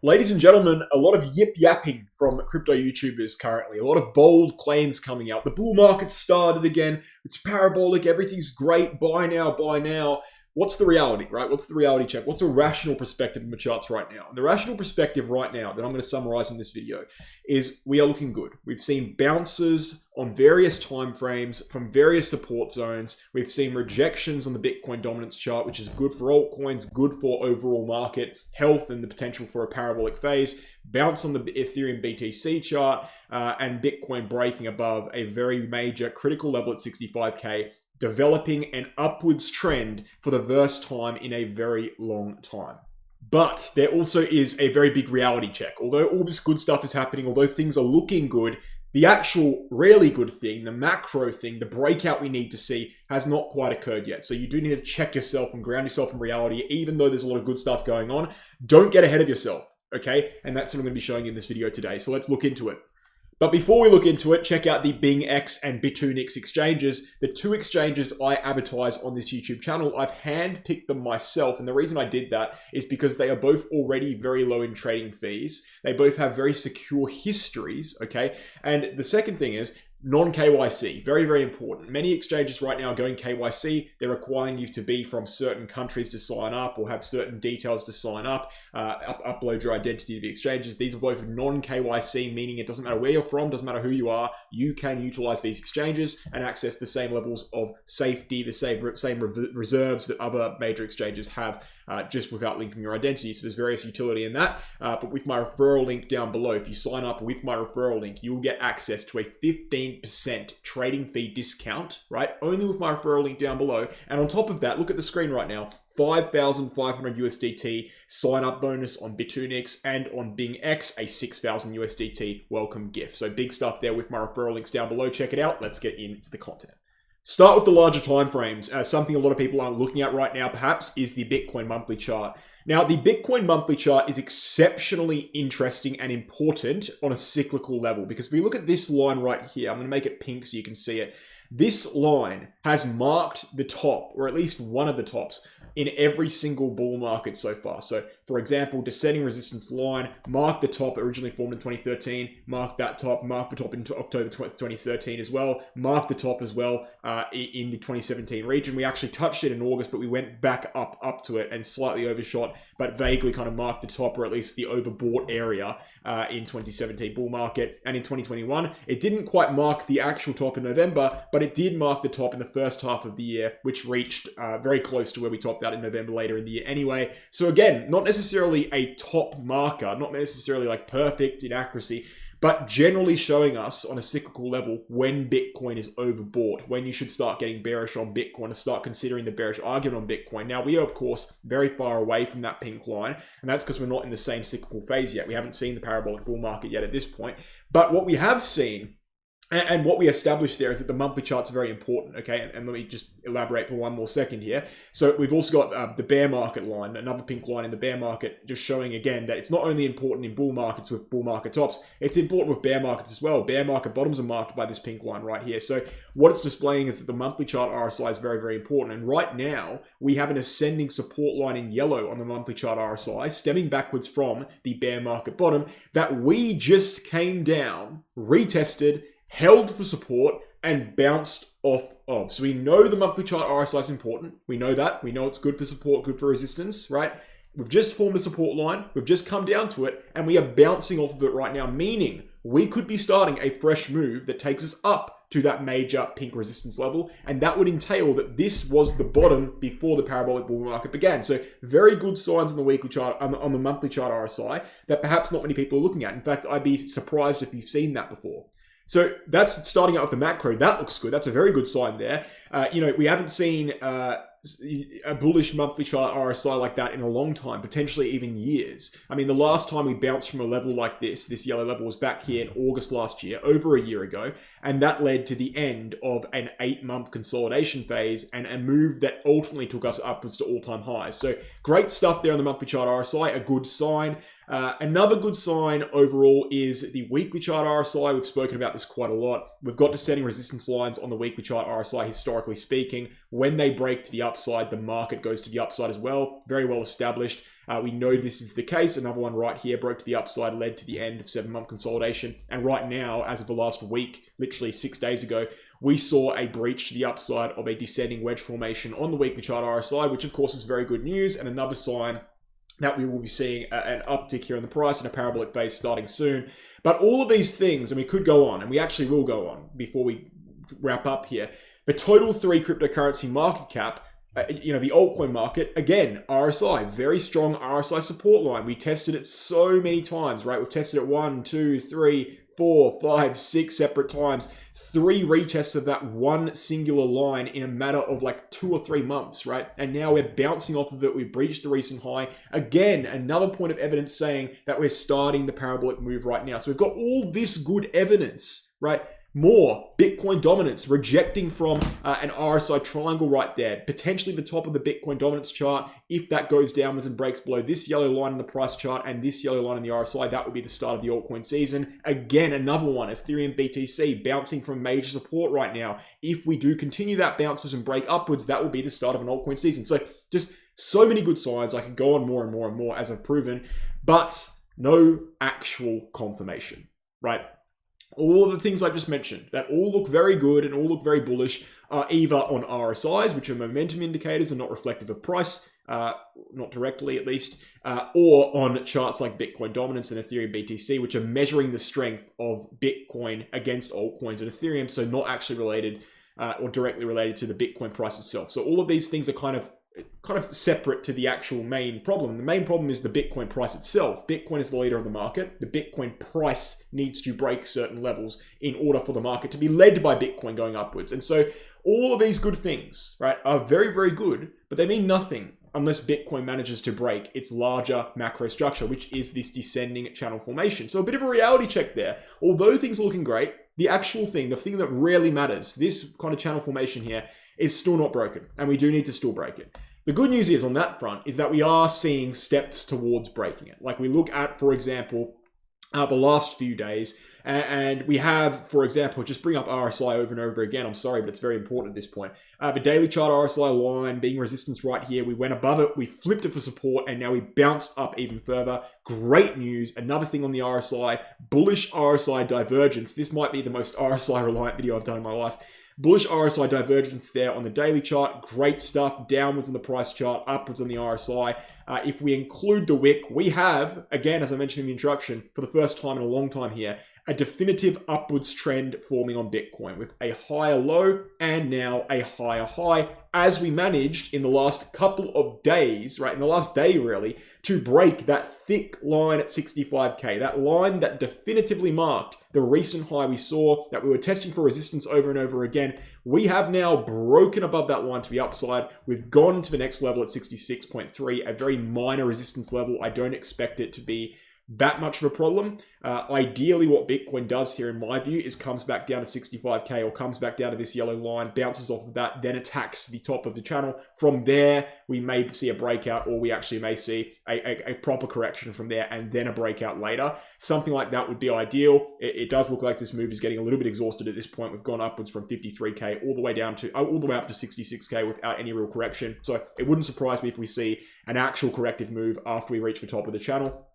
Ladies and gentlemen, a lot of yip-yapping from crypto YouTubers currently. A lot of bold claims coming out. The bull market started again. It's parabolic. Everything's great. Buy now, buy now. What's the reality, right? What's the reality check? What's a rational perspective in the charts right now? And the rational perspective right now that I'm going to summarize in this video is we are looking good. We've seen bounces on various time frames from various support zones. We've seen rejections on the Bitcoin dominance chart, which is good for altcoins, good for overall market health and the potential for a parabolic phase. Bounce on the Ethereum BTC chart and Bitcoin breaking above a very major critical level at 65K. Developing an upwards trend for the first time in a very long time. But there also is a very big reality check. Although all this good stuff is happening, although things are looking good, the actual really good thing, the macro thing, the breakout we need to see has not quite occurred yet. So you do need to check yourself and ground yourself in reality, even though there's a lot of good stuff going on. Don't get ahead of yourself, okay? And that's what I'm going to be showing in this video today. So let's look into it. But before we look into it, check out the BingX and Bitcoin exchanges, the two exchanges I advertise on this YouTube channel. I've handpicked them myself, and the reason I did that is because they are both already very low in trading fees. They both have very secure histories, okay? And the second thing is, non-KYC, very, very important. Many exchanges right now are going KYC. They're requiring you to be from certain countries to sign up or have certain details to sign up, upload your identity to the exchanges. These are both non-KYC, meaning it doesn't matter where you're from, doesn't matter who you are, you can utilize these exchanges and access the same levels of safety, the same reserves that other major exchanges have, just without linking your identity. So there's various utility in that. But with my referral link down below, if you sign up with my referral link, you'll get access to a 15% trading fee discount, right? Only with my referral link down below. And on top of that, look at the screen right now, 5,500 USDT sign up bonus on Bitcoin and on BingX, a 6,000 USDT welcome gift. So big stuff there with my referral links down below. Check it out. Let's get into the content. Start with the larger time frames. Something a lot of people aren't looking at right now, perhaps, is the Bitcoin monthly chart. Now, the Bitcoin monthly chart is exceptionally interesting and important on a cyclical level, because if we look at this line right here, I'm going to make it pink so you can see it. This line has marked the top, or at least one of the tops, in every single bull market so far. So, for example, descending resistance line, marked the top, originally formed in 2013, marked that top, marked the top in October 2013 as well, marked the top as well in the 2017 region. We actually touched it in August, but we went back up to it and slightly overshot, but vaguely kind of marked the top, or at least the overbought area in 2017 bull market. And in 2021, it didn't quite mark the actual top in November, but it did mark the top in the first half of the year, which reached very close to where we topped out in November later in the year anyway. So again, not necessarily a top marker, not necessarily like perfect in accuracy, but generally showing us on a cyclical level when Bitcoin is overbought, when you should start getting bearish on Bitcoin and start considering the bearish argument on Bitcoin. Now, we are, of course, very far away from that pink line, and that's because we're not in the same cyclical phase yet. We haven't seen the parabolic bull market yet at this point. But what we have seen, and what we established there, is that the monthly chart's very important, okay? And let me just elaborate for one more second here. So we've also got the bear market line, another pink line in the bear market, just showing again that it's not only important in bull markets with bull market tops, it's important with bear markets as well. Bear market bottoms are marked by this pink line right here. So what it's displaying is that the monthly chart RSI is very, very important. And right now, we have an ascending support line in yellow on the monthly chart RSI, stemming backwards from the bear market bottom that we just came down, retested, held for support, and bounced off of. So we know the monthly chart RSI is important. We know that. We know it's good for support, good for resistance, right? We've just formed a support line. We've just come down to it, and we are bouncing off of it right now, meaning we could be starting a fresh move that takes us up to that major pink resistance level, and that would entail that this was the bottom before the parabolic bull market began. So very good signs on the weekly chart, on the monthly chart RSI, that perhaps not many people are looking at. In fact, I'd be surprised if you've seen that before. So that's starting out with the macro. That looks good. That's a very good sign there. We haven't seen a bullish monthly chart RSI like that in a long time, potentially even years. I mean, the last time we bounced from a level like this yellow level, was back here in August last year, over a year ago, and that led to the end of an 8-month consolidation phase and a move that ultimately took us upwards to all-time highs. So great stuff there on the monthly chart RSI, a good sign. Another good sign overall is the weekly chart RSI. We've spoken about this quite a lot. We've got descending resistance lines on the weekly chart RSI, historically speaking. When they break to the upside, the market goes to the upside as well. Very well established. We know this is the case. Another one right here broke to the upside, led to the end of 7-month consolidation. And right now, as of the last week, literally 6 days ago, we saw a breach to the upside of a descending wedge formation on the weekly chart RSI, which of course is very good news and another sign that we will be seeing an uptick here in the price and a parabolic phase starting soon. But all of these things, and we could go on, and we actually will go on before we wrap up here. The total 3 cryptocurrency market cap, the altcoin market, again, RSI, very strong RSI support line. We tested it so many times, right? We've tested it 1, 2, 3, 4, 5, 6 separate times. 3 retests of that one singular line in a matter of like 2 or 3 months, right? And now we're bouncing off of it. We've breached the recent high. Again, another point of evidence saying that we're starting the parabolic move right now. So we've got all this good evidence, right? More Bitcoin dominance, rejecting from an RSI triangle right there. Potentially the top of the Bitcoin dominance chart. If that goes downwards and breaks below this yellow line in the price chart and this yellow line in the RSI, that would be the start of the altcoin season. Again, another one, Ethereum BTC, bouncing from major support right now. If we do continue that bounces and break upwards, that will be the start of an altcoin season. So just so many good signs. I can go on more and more and more as I've proven, but no actual confirmation, right? All of the things I just mentioned that all look very good and all look very bullish are either on RSIs, which are momentum indicators and not reflective of price, not directly at least, or on charts like Bitcoin dominance and Ethereum BTC, which are measuring the strength of Bitcoin against altcoins and Ethereum, so not actually related or directly related to the Bitcoin price itself. So all of these things are kind of separate to the actual main problem. The main problem is the Bitcoin price itself. Bitcoin is the leader of the market. The Bitcoin price needs to break certain levels in order for the market to be led by Bitcoin going upwards. And so all of these good things, right, are very, very good, but they mean nothing unless Bitcoin manages to break its larger macro structure, which is this descending channel formation. So a bit of a reality check there. Although things are looking great, the actual thing, the thing that really matters, this kind of channel formation here, is still not broken, and we do need to still break it. The good news is on that front is that we are seeing steps towards breaking it. Like we look at, for example, the last few days, and we have, for example, just bring up RSI over and over again. I'm sorry, but it's very important at this point. The daily chart RSI line being resistance right here. We went above it, we flipped it for support, and now we bounced up even further. Great news. Another thing on the RSI, bullish RSI divergence. This might be the most RSI reliant video I've done in my life. Bullish RSI divergence there on the daily chart. Great stuff. Downwards on the price chart, upwards on the RSI. If we include the wick, we have, again, as I mentioned in the introduction, for the first time in a long time here, a definitive upwards trend forming on Bitcoin with a higher low and now a higher high, as we managed in the last couple of days, right, in the last day really, to break that thick line at 65K, that line that definitively marked the recent high we saw, that we were testing for resistance over and over again. We have now broken above that line to the upside. We've gone to the next level at 66.3, a very minor resistance level. I don't expect it to be that much of a problem. Ideally, what Bitcoin does here, in my view, is comes back down to 65K or comes back down to this yellow line, bounces off of that, then attacks the top of the channel. From there, we may see a breakout, or we actually may see a proper correction from there and then a breakout later. Something like that would be ideal. It does look like this move is getting a little bit exhausted at this point. We've gone upwards from 53K all the way up to 66K without any real correction. So it wouldn't surprise me if we see an actual corrective move after we reach the top of the channel.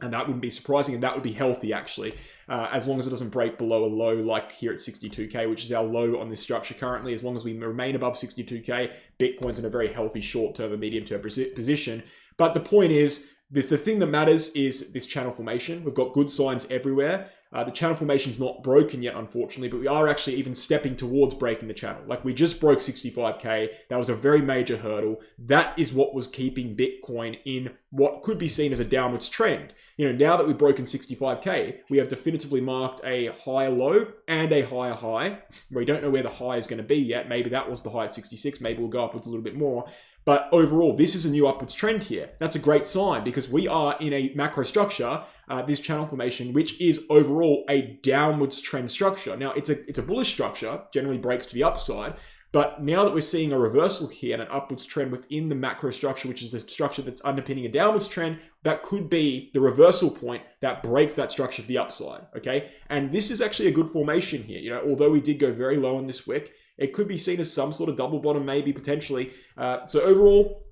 And that wouldn't be surprising, and that would be healthy, actually, as long as it doesn't break below a low like here at 62K, which is our low on this structure currently. As long as we remain above 62K, Bitcoin's in a very healthy short-term and medium-term position. But the point is, the thing that matters is this channel formation. We've got good signs everywhere. The channel formation's not broken yet, unfortunately, but we are actually even stepping towards breaking the channel. Like, we just broke 65K. That was a very major hurdle. That is what was keeping Bitcoin in what could be seen as a downwards trend. You know, now that we've broken 65K, we have definitively marked a higher low and a higher high. We don't know where the high is going to be yet. Maybe that was the high at 66. Maybe we'll go upwards a little bit more. But overall, this is a new upwards trend here. That's a great sign because we are in a macro structure, this channel formation, which is overall a downwards trend structure. Now, it's a bullish structure, generally breaks to the upside. But now that we're seeing a reversal here and an upwards trend within the macro structure, which is a structure that's underpinning a downwards trend, that could be the reversal point that breaks that structure to the upside, okay? And this is actually a good formation here. You know, although we did go very low on this wick, it could be seen as some sort of double bottom, maybe potentially. So overall,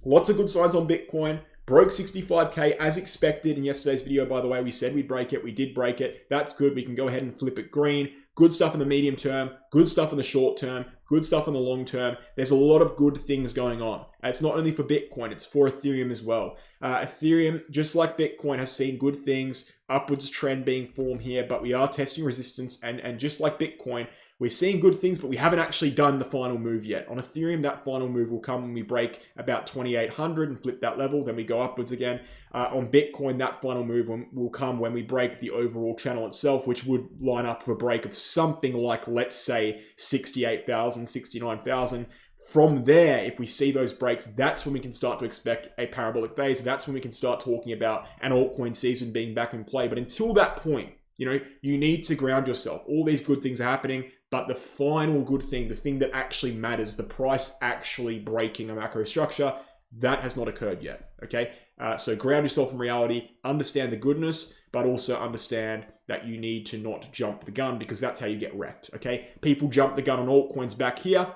lots of good signs on Bitcoin. Broke 65K as expected in yesterday's video, by the way. We said we'd break it. We did break it. That's good. We can go ahead and flip it green. Good stuff in the medium term, good stuff in the short term, good stuff in the long term. There's a lot of good things going on. And it's not only for Bitcoin, it's for Ethereum as well. Ethereum, just like Bitcoin, has seen good things, upwards trend being formed here, but we are testing resistance. And just like Bitcoin, we're seeing good things, but we haven't actually done the final move yet. On Ethereum, that final move will come when we break about 2,800 and flip that level. Then we go upwards again. On Bitcoin, that final move will come when we break the overall channel itself, which would line up with a break of something like, let's say, 68,000, 69,000. From there, if we see those breaks, that's when we can start to expect a parabolic phase. That's when we can start talking about an altcoin season being back in play. But until that point, you need to ground yourself. All these good things are happening, but the final good thing, the thing that actually matters, the price actually breaking a macro structure, that has not occurred yet, okay? So ground yourself in reality, understand the goodness, but also understand that you need to not jump the gun, because that's how you get wrecked, okay? People jump the gun on altcoins back here.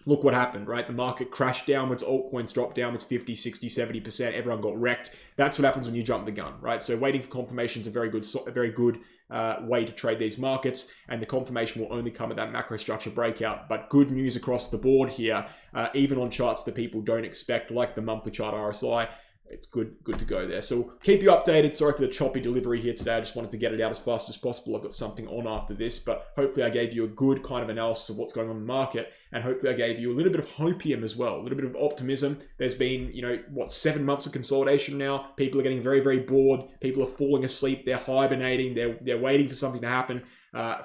Look what happened, right? The market crashed downwards, altcoins dropped downwards 50, 60, 70%. Everyone got wrecked. That's what happens when you jump the gun, right? So waiting for confirmation is a very good way to trade these markets, and the confirmation will only come at that macro structure breakout. But good news across the board here, even on charts that people don't expect, like the monthly chart RSI. It's good to go there. So keep you updated. Sorry for the choppy delivery here today. I just wanted to get it out as fast as possible. I've got something on after this, but hopefully I gave you a good kind of analysis of what's going on in the market, and hopefully I gave you a little bit of hopium as well, a little bit of optimism. There's been, 7 months of consolidation now. People are getting very, very bored. People are falling asleep. They're hibernating. They're waiting for something to happen.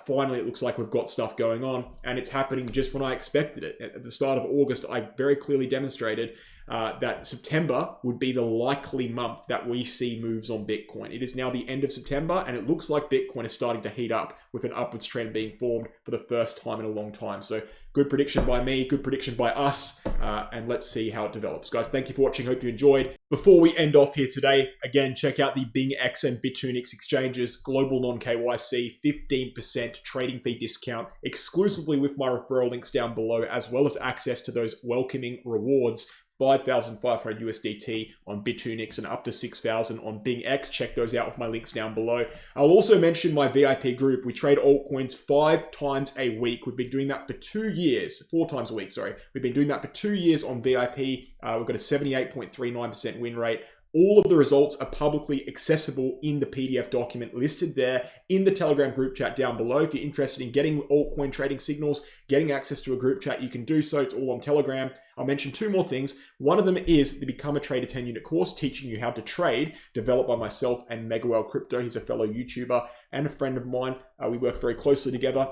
Finally, it looks like we've got stuff going on, and it's happening just when I expected it. At the start of August, I very clearly demonstrated that September would be the likely month that we see moves on Bitcoin. It is now the end of September, and it looks like Bitcoin is starting to heat up with an upwards trend being formed for the first time in a long time. So good prediction by me, good prediction by us, and let's see how it develops. Guys, thank you for watching. Hope you enjoyed. Before we end off here today, again, check out the BingX and Bittunix exchanges, global non-KYC, 15% trading fee discount exclusively with my referral links down below, as well as access to those welcoming rewards. 5,500 USDT on Bittunix and up to 6,000 on BingX. Check those out with my links down below. I'll also mention my VIP group. We trade altcoins 5 times a week. We've been doing that for 2 years, 4 times a week, sorry. We've been doing that for 2 years on VIP. We've got a 78.39% win rate. All of the results are publicly accessible in the PDF document listed there in the Telegram group chat down below. If you're interested in getting altcoin trading signals, getting access to a group chat, you can do so. It's all on Telegram. I'll mention 2 more things. One of them is the Become a Trader 10-unit course teaching you how to trade, developed by myself and Meguel Crypto. He's a fellow YouTuber and a friend of mine. We work very closely together.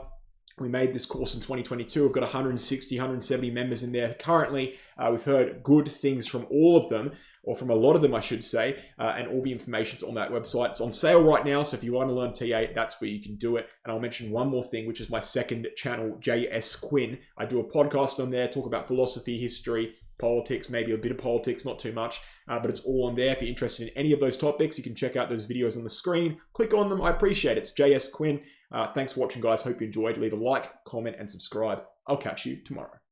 We made this course in 2022. We've got 160, 170 members in there currently. We've heard good things from all of them, or from a lot of them, I should say, and all the information's on that website. It's on sale right now, so if you want to learn TA, that's where you can do it. And I'll mention one more thing, which is my second channel, JS Quinn. I do a podcast on there, talk about philosophy, history, politics, maybe a bit of politics, not too much, but it's all on there. If you're interested in any of those topics, you can check out those videos on the screen. Click on them. I appreciate it. It's JS Quinn. Thanks for watching, guys. Hope you enjoyed. Leave a like, comment, and subscribe. I'll catch you tomorrow.